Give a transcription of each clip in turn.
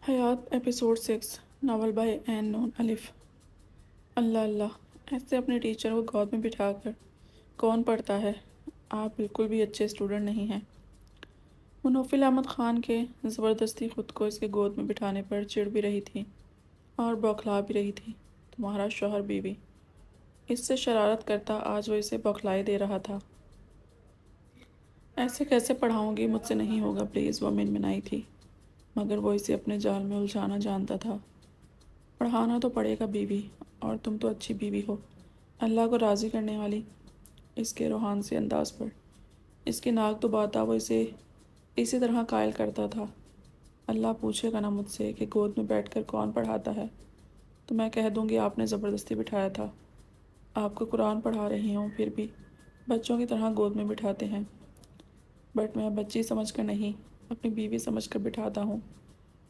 حیات episode 6 novel by N نون الف۔ اللہ اللہ، ایسے اپنے ٹیچر کو گود میں بٹھا کر کون پڑھتا ہے؟ آپ بالکل بھی اچھے اسٹوڈنٹ نہیں ہیں۔ منوفل احمد خان کے زبردستی خود کو اس کے گود میں بٹھانے پر چڑ بھی رہی تھی اور بوکھلا بھی رہی تھی۔ تمہارا شوہر بیوی اس سے شرارت کرتا آج وہ اسے بوکھلائے دے رہا تھا۔ ایسے کیسے پڑھاؤں گی، مجھ سے نہیں ہوگا پلیز، وہ منمنائی تھی، مگر وہ اسے اپنے جال میں الجھانا جانتا تھا۔ پڑھانا تو پڑے گا بیوی، اور تم تو اچھی بیوی ہو، اللہ کو راضی کرنے والی۔ اس کے روحان سے انداز پر اس کی ناک دباتا وہ اسے اسی طرح قائل کرتا تھا۔ اللہ پوچھے گا نا مجھ سے کہ گود میں بیٹھ کر کون پڑھاتا ہے، تو میں کہہ دوں گی آپ نے زبردستی بٹھایا تھا۔ آپ کو قرآن پڑھا رہی ہوں، پھر بھی بچوں کی طرح گود میں بٹھاتے ہیں۔ بٹ میں بچی سمجھ کر نہیں، اپنی بیوی سمجھ کر بٹھاتا ہوں۔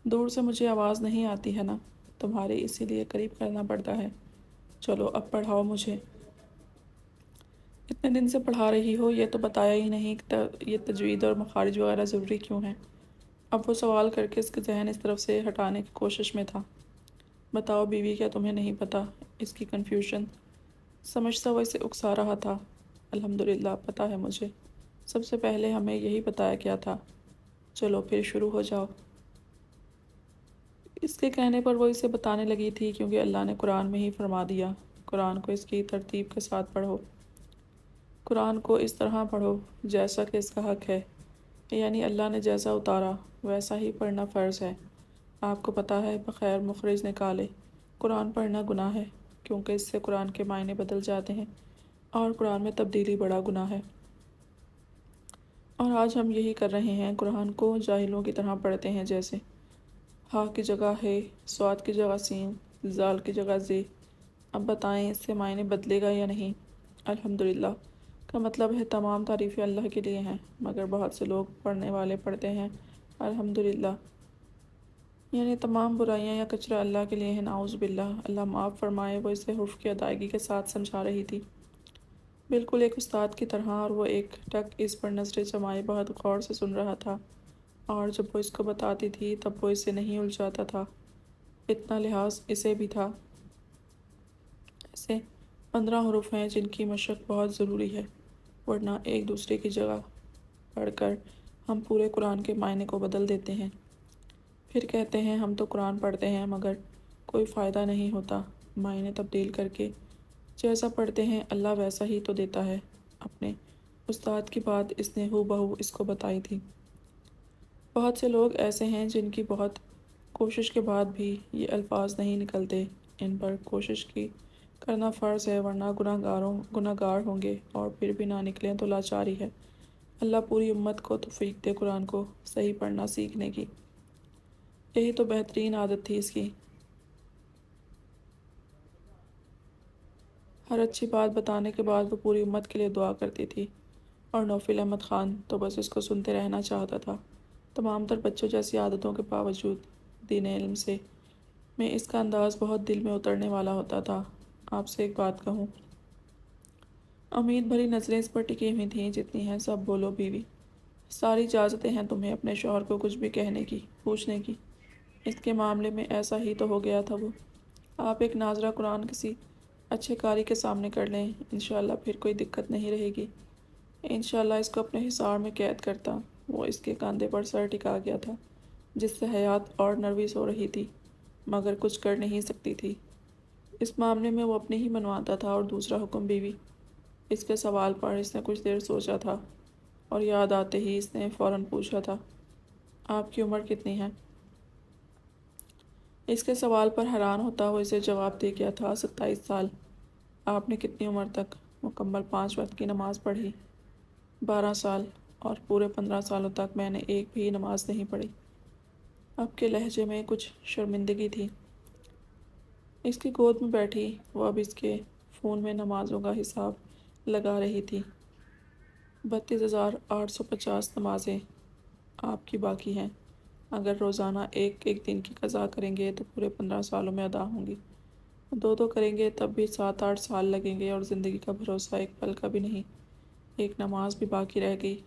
دور سے مجھے آواز نہیں آتی ہے نا، تمہارے اسی لیے قریب کرنا پڑتا ہے۔ چلو اب پڑھاؤ مجھے۔ اتنے دن سے پڑھا رہی ہو، یہ تو بتایا ہی نہیں کہ یہ تجوید اور مخارج وغیرہ ضروری کیوں ہیں۔ اب وہ سوال کر کے اس کے ذہن اس طرف سے ہٹانے کی کوشش میں تھا۔ بتاؤ بیوی، کیا تمہیں نہیں پتہ؟ اس کی کنفیوژن سمجھتا وہ اسے اکسا رہا تھا۔ الحمدللہ پتہ ہے مجھے، سب سے پہلے ہمیں یہی بتایا کیا تھا۔ چلو پھر شروع ہو جاؤ۔ اس کے کہنے پر وہ اسے بتانے لگی تھی، کیونکہ اللہ نے قرآن میں ہی فرما دیا، قرآن کو اس کی ترتیب کے ساتھ پڑھو، قرآن کو اس طرح پڑھو جیسا کہ اس کا حق ہے، یعنی اللہ نے جیسا اتارا ویسا ہی پڑھنا فرض ہے۔ آپ کو پتہ ہے بغیر مخرج نکالے قرآن پڑھنا گناہ ہے، کیونکہ اس سے قرآن کے معنی بدل جاتے ہیں اور قرآن میں تبدیلی بڑا گناہ ہے۔ اور آج ہم یہی کر رہے ہیں، قرآن کو جاہلوں کی طرح پڑھتے ہیں، جیسے ہا کی جگہ ہے، سواد کی جگہ سین، زال کی جگہ زی۔ اب بتائیں اس سے معنی بدلے گا یا نہیں؟ الحمدللہ کا مطلب ہے تمام تعریفیں اللہ کے لیے ہیں، مگر بہت سے لوگ پڑھنے والے پڑھتے ہیں الحمدللہ، یعنی تمام برائیاں یا کچرا اللہ کے لیے ہیں، نعوذ باللہ، اللہ معاف فرمائے۔ وہ اسے حرف کی ادائیگی کے ساتھ سمجھا رہی تھی، بالکل ایک استاد کی طرح، اور وہ ایک ٹک اس پر نظریں جمائے بہت غور سے سن رہا تھا، اور جب وہ اس کو بتاتی تھی تب وہ اسے نہیں الجھاتا تھا۔ اتنا لحاظ اسے بھی تھا، ایسے 15 حروف ہیں جن کی مشق بہت ضروری ہے، ورنہ ایک دوسرے کی جگہ پڑھ کر ہم پورے قرآن کے معنی کو بدل دیتے ہیں۔ پھر کہتے ہیں ہم تو قرآن پڑھتے ہیں مگر کوئی فائدہ نہیں ہوتا، معنی تبدیل کر کے جیسا پڑھتے ہیں اللہ ویسا ہی تو دیتا ہے۔ اپنے استاد کی بات اس نے ہو بہو اس کو بتائی تھی۔ بہت سے لوگ ایسے ہیں جن کی بہت کوشش کے بعد بھی یہ الفاظ نہیں نکلتے، ان پر کوشش کی کرنا فرض ہے، ورنہ گناہ گار ہوں گے، اور پھر بھی نہ نکلیں تو لاچاری ہے۔ اللہ پوری امت کو توفیق دے قرآن کو صحیح پڑھنا سیکھنے کی، یہی تو بہترین عادت تھی اس کی۔ ہر اچھی بات بتانے کے بعد وہ پوری امت کے لیے دعا کرتی تھی، اور نوفل احمد خان تو بس اس کو سنتے رہنا چاہتا تھا۔ تمام تر بچوں جیسی عادتوں کے باوجود دین علم سے میں اس کا انداز بہت دل میں اترنے والا ہوتا تھا۔ آپ سے ایک بات کہوں؟ امید بھری نظریں اس پر ٹکی ہوئی تھیں، جتنی ہیں سب بولو بیوی، ساری اجازتیں ہیں تمہیں اپنے شوہر کو کچھ بھی کہنے کی، پوچھنے کی۔ اس کے معاملے میں ایسا ہی تو ہو گیا تھا وہ۔ آپ ایک ناظرہ قرآن کسی اچھے قاری کے سامنے کر لیں، انشاءاللہ پھر کوئی دقت نہیں رہے گی۔ انشاءاللہ اس کو اپنے حصار میں قید کرتا۔ وہ اس کے کاندھے پر سر ٹکا گیا تھا، جس سے حیات اور نروس ہو رہی تھی، مگر کچھ کر نہیں سکتی تھی۔ اس معاملے میں وہ اپنے ہی منواتا تھا، اور دوسرا حکم بیوی۔ اس کے سوال پر اس نے کچھ دیر سوچا تھا، اور یاد آتے ہی اس نے فوراً پوچھا تھا، آپ کی عمر کتنی ہے؟ اس کے سوال پر حیران ہوتا وہ اسے جواب دے گیا تھا، 27 سال۔ آپ نے کتنی عمر تک مکمل 5 وقت کی نماز پڑھی؟ 12 سال، اور پورے 15 سالوں تک میں نے ایک بھی نماز نہیں پڑھی۔ اب کے لہجے میں کچھ شرمندگی تھی۔ اس کی گود میں بیٹھی وہ اب اس کے فون میں نمازوں کا حساب لگا رہی تھی۔ 32,850 نمازیں آپ کی باقی ہیں، اگر روزانہ ایک ایک دن کی قضا کریں گے تو پورے 15 سالوں میں ادا ہوں گی، دو کریں گے تب بھی 7-8 سال لگیں گے، اور زندگی کا بھروسہ ایک پل کا بھی نہیں۔ ایک نماز بھی باقی رہ گئی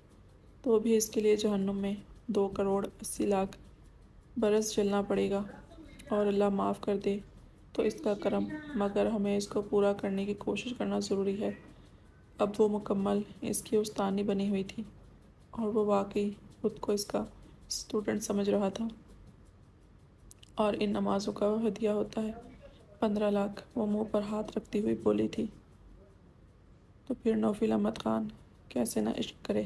تو بھی اس کے لیے جہنم میں 2,80,00,000 برس جلنا پڑے گا، اور اللہ معاف کر دے تو اس کا کرم، مگر ہمیں اس کو پورا کرنے کی کوشش کرنا ضروری ہے۔ اب وہ مکمل اس کی استانی بنی ہوئی تھی، اور وہ واقعی خود کو اس کا اسٹوڈنٹ سمجھ رہا تھا۔ اور ان نمازوں کا وہ ہدیہ ہوتا ہے 15 لاکھ، وہ منہ پر ہاتھ رکھتی ہوئی بولی تھی۔ تو پھر نوفل احمد خان کیسے نہ عشق کرے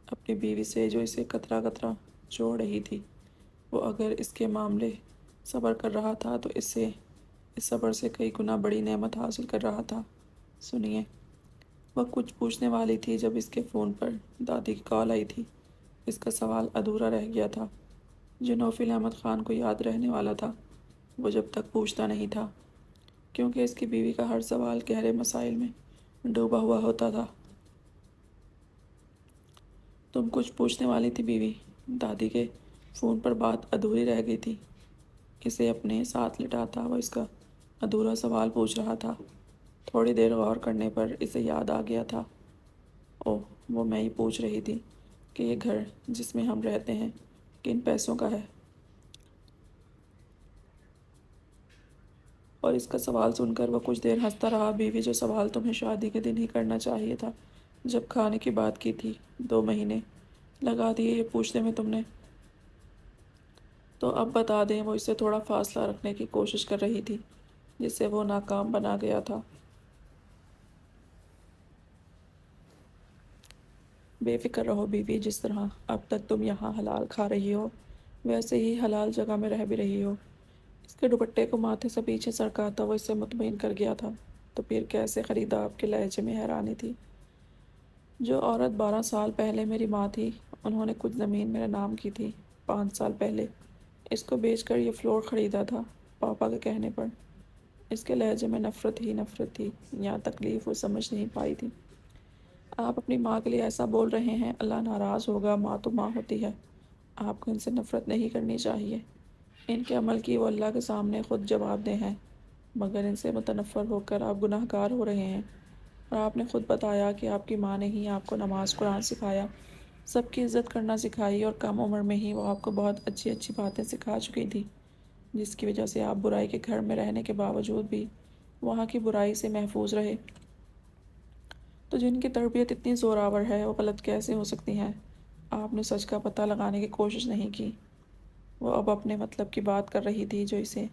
اپنی بیوی سے، جو اسے قطرہ قطرہ جوڑ رہی تھی۔ وہ اگر اس کے معاملے صبر کر رہا تھا تو اس صبر سے کئی گنا بڑی نعمت حاصل کر رہا تھا۔ سنیے، وہ کچھ پوچھنے والی تھی جب اس کے فون پر دادی کی کال آئی تھی۔ اس کا سوال ادھورا رہ گیا تھا، جو نوفل احمد خان کو یاد رہنے والا تھا۔ وہ جب تک پوچھتا نہیں تھا، کیونکہ اس کی بیوی کا ہر سوال گہرے مسائل میں ڈوبا ہوا ہوتا تھا۔ تم کچھ پوچھنے والی تھی بیوی؟ دادی کے فون پر بات ادھوری رہ گئی تھی۔ اسے اپنے ساتھ لٹاتا وہ اس کا ادھورا سوال پوچھ رہا تھا۔ تھوڑی دیر غور کرنے پر اسے یاد آ گیا تھا۔ اوہ، وہ میں ہی پوچھ رہی تھی کہ یہ گھر جس میں ہم رہتے ہیں کن پیسوں کا ہے؟ اور اس کا سوال سن کر وہ کچھ دیر ہنستا رہا۔ بیوی، جو سوال تمہیں شادی کے دن ہی کرنا چاہیے تھا، جب کھانے کی بات کی تھی، 2 مہینے لگا دیے یہ پوچھنے میں تم نے۔ تو اب بتا دیں، وہ اس سے تھوڑا فاصلہ رکھنے کی کوشش کر رہی تھی، جس سے وہ ناکام بنا گیا تھا۔ بے فکر رہو بیوی، جس طرح اب تک تم یہاں حلال کھا رہی ہو، ویسے ہی حلال جگہ میں رہ بھی رہی ہو۔ اس کے دوپٹے کو ماتھے سے پیچھے سرکاتا وہ اس سے مطمئن کر گیا تھا۔ تو پھر کیسے خریدا؟ آپ کے لہجے میں حیرانی تھی۔ جو عورت 12 سال پہلے میری ماں تھی، انہوں نے کچھ زمین میرے نام کی تھی 5 سال پہلے۔ اس کو بیچ کر یہ فلور خریدا تھا پاپا کے کہنے پر۔ اس کے لہجے میں نفرت ہی نفرت تھی، یا تکلیف وہ سمجھ نہیں پائی تھی۔ آپ اپنی ماں کے لیے ایسا بول رہے ہیں؟ اللہ ناراض ہوگا، ماں تو ماں ہوتی ہے۔ آپ کو ان سے نفرت نہیں کرنی چاہیے۔ ان کے عمل کی وہ اللہ کے سامنے خود جواب دہ ہیں، مگر ان سے متنفر ہو کر آپ گناہ گار ہو رہے ہیں۔ اور آپ نے خود بتایا کہ آپ کی ماں نے ہی آپ کو نماز قرآن سکھایا، سب کی عزت کرنا سکھائی، اور کم عمر میں ہی وہ آپ کو بہت اچھی اچھی باتیں سکھا چکی تھی، جس کی وجہ سے آپ برائی کے گھر میں رہنے کے باوجود بھی وہاں کی برائی سے محفوظ رہے۔ تو جن کی تربیت اتنی زوراور ہے، وہ غلط کیسے ہو سکتی ہیں؟ آپ نے سچ کا پتہ لگانے کی کوشش نہیں کی۔ وہ اب اپنے مطلب کی بات کر رہی تھی، جو اسے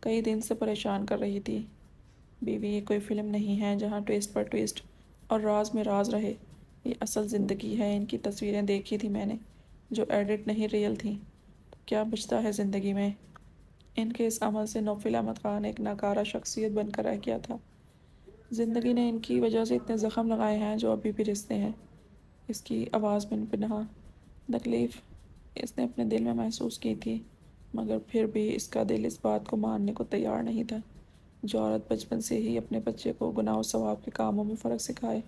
کئی دن سے پریشان کر رہی تھی۔ بیوی، یہ کوئی فلم نہیں ہے جہاں ٹویسٹ پر ٹویسٹ اور راز میں راز رہے۔ یہ اصل زندگی ہے۔ ان کی تصویریں دیکھی تھی میں نے، جو ایڈٹ نہیں، ریئل تھیں۔ تو کیا بچتا ہے زندگی میں؟ ان کے اس عمل سے نوفل احمد خان ایک ناکارہ شخصیت بن کر رہ گیا تھا۔ زندگی نے ان کی وجہ سے اتنے زخم لگائے ہیں جو ابھی بھی رستے ہیں۔ اس کی آواز میں پنہاں تکلیف اس نے اپنے دل میں محسوس کی تھی، مگر پھر بھی اس کا دل اس بات کو ماننے کو تیار نہیں تھا۔ جو عورت بچپن سے ہی اپنے بچے کو گناہ و ثواب کے کاموں میں فرق سکھائے،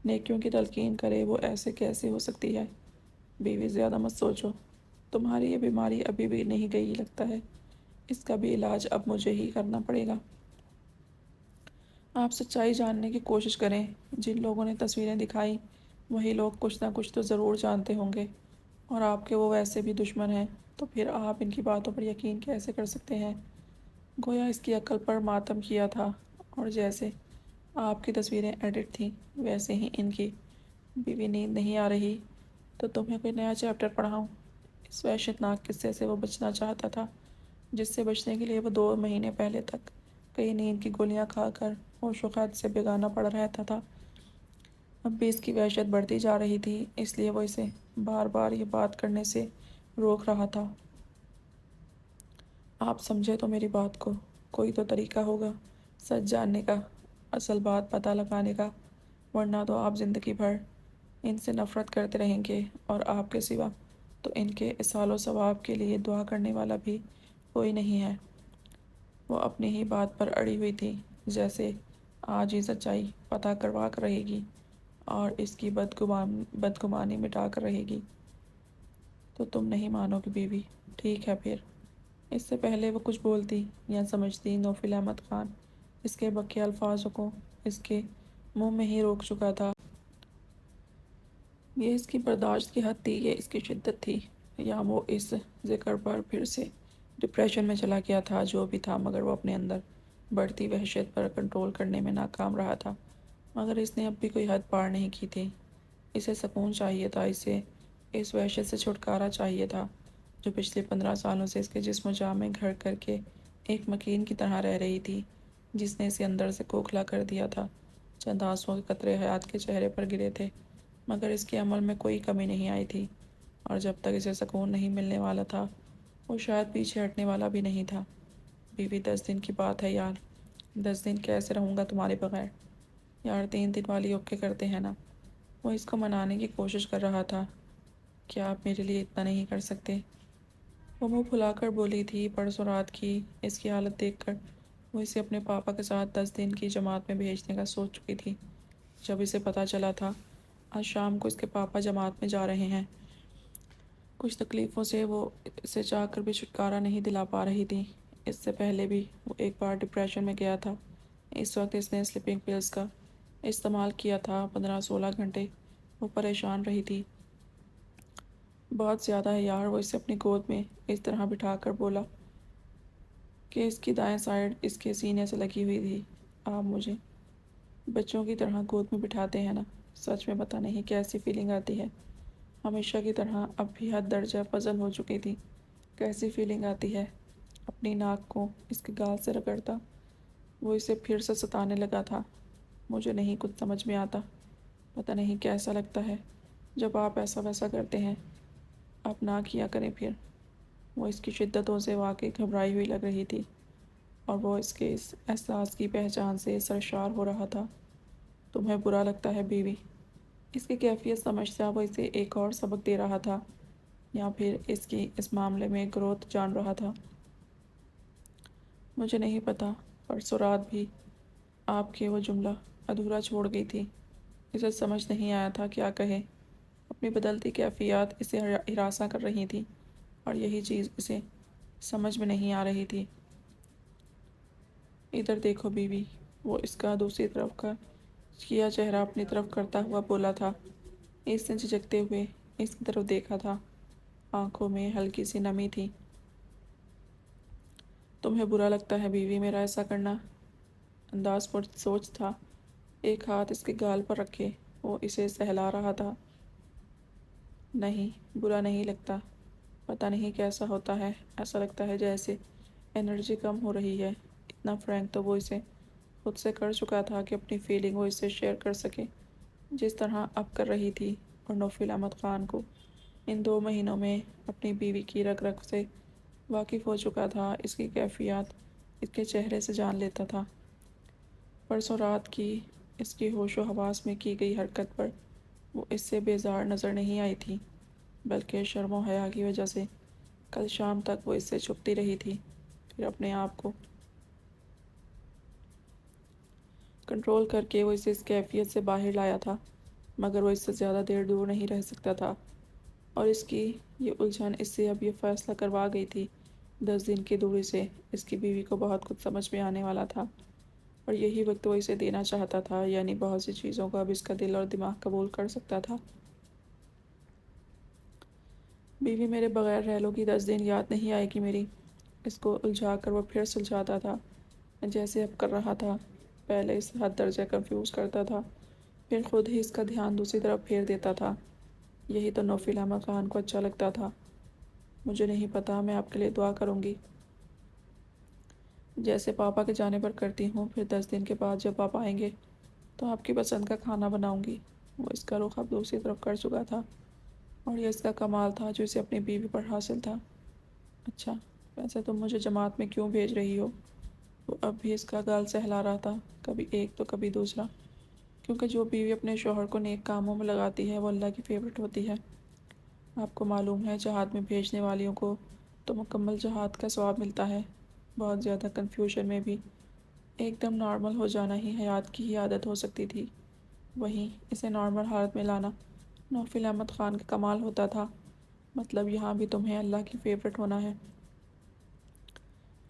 نیکیوں کی تلقین کرے، وہ ایسے کیسے ہو سکتی ہے؟ بیوی، زیادہ مت سوچو۔ تمہاری یہ بیماری ابھی بھی نہیں گئی لگتا ہے۔ اس کا بھی علاج اب مجھے ہی کرنا پڑے گا۔ آپ سچائی جاننے کی کوشش کریں۔ جن لوگوں نے تصویریں دکھائیں، وہی لوگ کچھ نہ کچھ تو ضرور جانتے ہوں گے، اور آپ کے وہ ویسے بھی دشمن ہیں، تو پھر آپ ان کی باتوں پر یقین کیسے کر سکتے ہیں؟ گویا اس کی عقل پر ماتم کیا تھا، اور جیسے آپ کی تصویریں ایڈٹ تھیں، ویسے ہی ان کی۔ بیوی، نیند نہیں آ رہی؟ تو تمہیں کوئی نیا چیپٹر پڑھاؤں؟ اس وحشت ناک قصے سے وہ بچنا چاہتا تھا، جس سے بچنے کے لیے وہ 2 مہینے پہلے تک کئی نیند کی گولیاں کھا کر ہوش و خرد سے بیگانہ پڑ رہتا تھا۔ اب بھی اس کی وحشت بڑھتی جا رہی تھی، اس لیے وہ اسے بار بار یہ بات کرنے سے روک رہا تھا۔ آپ سمجھے تو میری بات کو؟ کوئی تو طریقہ ہوگا سچ جاننے کا، اصل بات پتہ لگانے کا، ورنہ تو آپ زندگی بھر ان سے نفرت کرتے رہیں گے، اور آپ کے سوا تو ان کے اصال و ثواب کے لیے دعا کرنے والا بھی کوئی نہیں ہے۔ وہ اپنی ہی بات پر اڑی ہوئی تھی، جیسے آج ہی سچائی پتہ کروا کر رہے گی، اور اس کی بدگمانی مٹا کر رہے گی۔ تو تم نہیں مانو گی بیوی؟ ٹھیک ہے پھر۔ اس سے پہلے وہ کچھ بولتی یا سمجھتی، نوفل احمد خان اس کے بقیہ الفاظوں کو اس کے منہ میں ہی روک چکا تھا۔ یہ اس کی برداشت کی حد تھی، یہ اس کی شدت تھی۔ یا وہ اس ذکر پر پھر سے ڈپریشن میں چلا گیا تھا؟ جو بھی تھا، مگر وہ اپنے اندر بڑھتی وحشت پر کنٹرول کرنے میں ناکام رہا تھا۔ مگر اس نے اب بھی کوئی حد پار نہیں کی تھی۔ اسے سکون چاہیے تھا، اسے اس وحشت سے چھٹکارا چاہیے تھا جو پچھلے 15 سالوں سے اس کے جسم و جاں میں گھر کر کے ایک مکین کی طرح رہ رہی تھی، جس نے اسے اندر سے کھوکھلا کر دیا تھا۔ چند آنسوؤں کے قطرے حیات کے چہرے پر گرے تھے، مگر اس کے عمل میں کوئی کمی نہیں آئی تھی، اور جب تک اسے سکون نہیں ملنے والا تھا وہ شاید پیچھے ہٹنے والا بھی نہیں تھا۔ بیوی، 10 دن کی بات ہے یار، 10 دن کیسے رہوں گا تمہارے بغیر؟ یار 3 دن والی اوکے کرتے ہیں نا۔ وہ اس کو منانے کی کوشش کر رہا تھا۔ کیا آپ میرے لیے اتنا نہیں کر سکتے؟ وہ منہ پھلا کر بولی تھی۔ پرسوں رات کی اس کی حالت دیکھ کر وہ اسے اپنے پاپا کے ساتھ 10 دن کی جماعت میں بھیجنے کا سوچ چکی تھی۔ جب اسے پتہ چلا تھا آج شام کو اس کے پاپا جماعت میں جا رہے ہیں، کچھ تکلیفوں سے وہ اسے چاہ کر بھی چھٹکارا نہیں دلا پا رہی تھی۔ اس سے پہلے بھی وہ ایک بار ڈپریشن میں گیا تھا۔ اس وقت اس نے سلیپنگ پلز کا استعمال کیا تھا۔ 15-16 گھنٹے وہ پریشان رہی تھی۔ بہت زیادہ ہے یار، وہ اسے اپنی گود میں اس طرح بٹھا کر بولا کہ اس کی دائیں سائڈ اس کے سینے سے لگی ہوئی تھی۔ آپ مجھے بچوں کی طرح گود میں بٹھاتے ہیں نا؟ سچ میں پتہ نہیں کیسی فیلنگ آتی ہے۔ ہمیشہ کی طرح اب بھی حد درجہ پزل ہو چکی تھی۔ کیسی فیلنگ آتی ہے؟ اپنی ناک کو اس کے گال سے رگڑتا وہ اسے پھر سے ستانے لگا تھا۔ مجھے نہیں کچھ سمجھ میں آتا، پتہ نہیں کیسا لگتا ہے جب آپ ایسا ویسا کرتے ہیں۔ آپ نہ کیا کریں پھر۔ وہ اس کی شدتوں سے واقعی گھبرائی ہوئی لگ رہی تھی، اور وہ اس کے اس احساس کی پہچان سے سرشار ہو رہا تھا۔ تمہیں برا لگتا ہے بیوی؟ اس کی کیفیت سمجھتا وہ اسے ایک اور سبق دے رہا تھا، یا پھر اس کی اس معاملے میں گروتھ جان رہا تھا؟ مجھے نہیں پتا۔ پرسوں رات بھی آپ کے وہ جملہ ادھورا چھوڑ گئی تھی۔ اسے سمجھ نہیں آیا تھا کیا کہے۔ اپنی بدلتی کیفیات اسے ہراساں کر رہی تھی، اور یہی چیز اسے سمجھ میں نہیں آ رہی تھی۔ ادھر دیکھو بیوی، وہ اس کا دوسری طرف کا کیا چہرہ اپنی طرف کرتا ہوا بولا تھا۔ اس نے جھجکتے ہوئے اس کی طرف دیکھا تھا، آنکھوں میں ہلکی سی نمی تھی۔ تمہیں برا لگتا ہے بیوی میرا ایسا کرنا؟ انداز پر سوچ تھا۔ ایک ہاتھ اس کے گال پر رکھے وہ اسے سہلا رہا تھا۔ نہیں، برا نہیں لگتا۔ پتہ نہیں کیسا ہوتا ہے، ایسا لگتا ہے جیسے انرجی کم ہو رہی ہے۔ اتنا فرینک تو وہ اسے خود سے کر چکا تھا کہ اپنی فیلنگ وہ اس سے شیئر کر سکے، جس طرح اب کر رہی تھی۔ اور نوفل احمد خان کو ان 2 مہینوں میں اپنی بیوی کی رگ رگ سے واقف ہو چکا تھا۔ اس کی کیفیات اس کے چہرے سے جان لیتا تھا۔ پرسوں رات کی اس کی ہوش و حواس میں کی گئی حرکت پر وہ اس سے بیزار نظر نہیں آئی تھی، بلکہ شرم و حیا کی وجہ سے کل شام تک وہ اس سے چھپتی رہی تھی۔ پھر اپنے آپ کو کنٹرول کر کے وہ اسے اس کیفیت سے باہر لایا تھا، مگر وہ اس سے زیادہ دیر دور نہیں رہ سکتا تھا، اور اس کی یہ الجھن اس سے اب یہ فیصلہ کروا گئی تھی۔ 10 دن کی دوری سے اس کی بیوی کو بہت کچھ سمجھ میں آنے والا تھا، اور یہی وقت وہ اسے دینا چاہتا تھا، یعنی بہت سی چیزوں کو اب اس کا دل اور دماغ قبول کر سکتا تھا۔ بیوی میرے بغیر رہ لو گی؟ 10 دن یاد نہیں آئے گی میری؟ اس کو الجھا کر وہ پھر سلجھاتا تھا، جیسے اب کر رہا تھا۔ پہلے اس حد درجہ کنفیوز کرتا تھا، پھر خود ہی اس کا دھیان دوسری طرف پھیر دیتا تھا۔ یہی تو نوفل احمد خان کو اچھا لگتا تھا۔ مجھے نہیں پتا، میں آپ کے لیے دعا کروں گی، جیسے پاپا کے جانے پر کرتی ہوں۔ پھر 10 دن کے بعد جب آپ آئیں گے تو آپ کی پسند کا کھانا بناؤں گی۔ وہ اس کا رخ اب دوسری طرف کر چکا تھا، اور یہ اس کا کمال تھا جو اسے اپنی بیوی پر حاصل تھا۔ اچھا، ویسے تم مجھے جماعت میں کیوں بھیج رہی ہو؟ وہ اب بھی اس کا گال سہلا رہا تھا، کبھی ایک تو کبھی دوسرا، کیونکہ جو بیوی اپنے شوہر کو نیک کاموں میں لگاتی ہے وہ اللہ کی فیورٹ ہوتی ہے۔ آپ کو معلوم ہے جہاد میں بھیجنے والیوں کو تو مکمل جہاد کا ثواب ملتا ہے۔ بہت زیادہ کنفیوژن میں بھی ایک دم نارمل ہو جانا ہی حیات کی ہی عادت ہو سکتی تھی، وہیں اسے نارمل حالت میں لانا نوفل احمد خان کا کمال ہوتا تھا۔ مطلب یہاں بھی تمہیں اللہ کی فیورٹ ہونا ہے؟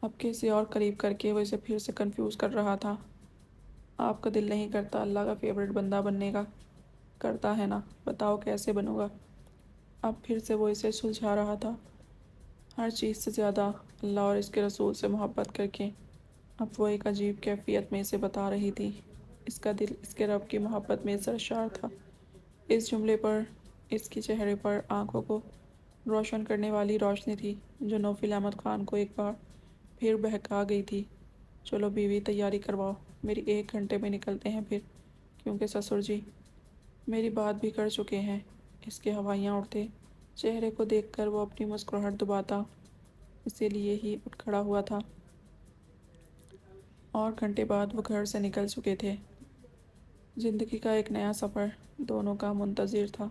اب کسی اور قریب کر کے وہ اسے پھر سے کنفیوز کر رہا تھا۔ آپ کا دل نہیں کرتا اللہ کا فیورٹ بندہ بننے کا؟ کرتا ہے نا، بتاؤ کیسے بنوں گا؟ اب پھر سے وہ اسے سلجھا رہا تھا، ہر چیز سے زیادہ اللہ اور اس کے رسول سے محبت کر کے۔ اب وہ ایک عجیب کیفیت میں اسے بتا رہی تھی۔ اس کا دل اس کے رب کی محبت میں سرشار تھا۔ اس جملے پر اس کے چہرے پر آنکھوں کو روشن کرنے والی روشنی تھی جو نوفل احمد خان کو ایک بار پھر بہکا گئی تھی۔ چلو بیوی، تیاری کرواؤ، میری 1 گھنٹے میں نکلتے ہیں پھر، کیونکہ سسر جی میری بات بھی کر چکے ہیں۔ اس کے ہوائیاں اڑتے چہرے کو دیکھ کر وہ اپنی مسکراہٹ دباتا اسی لیے ہی اٹھ کھڑا ہوا تھا، اور گھنٹے بعد وہ گھر سے نکل چکے تھے۔ زندگی کا ایک نیا سفر دونوں کا منتظر تھا۔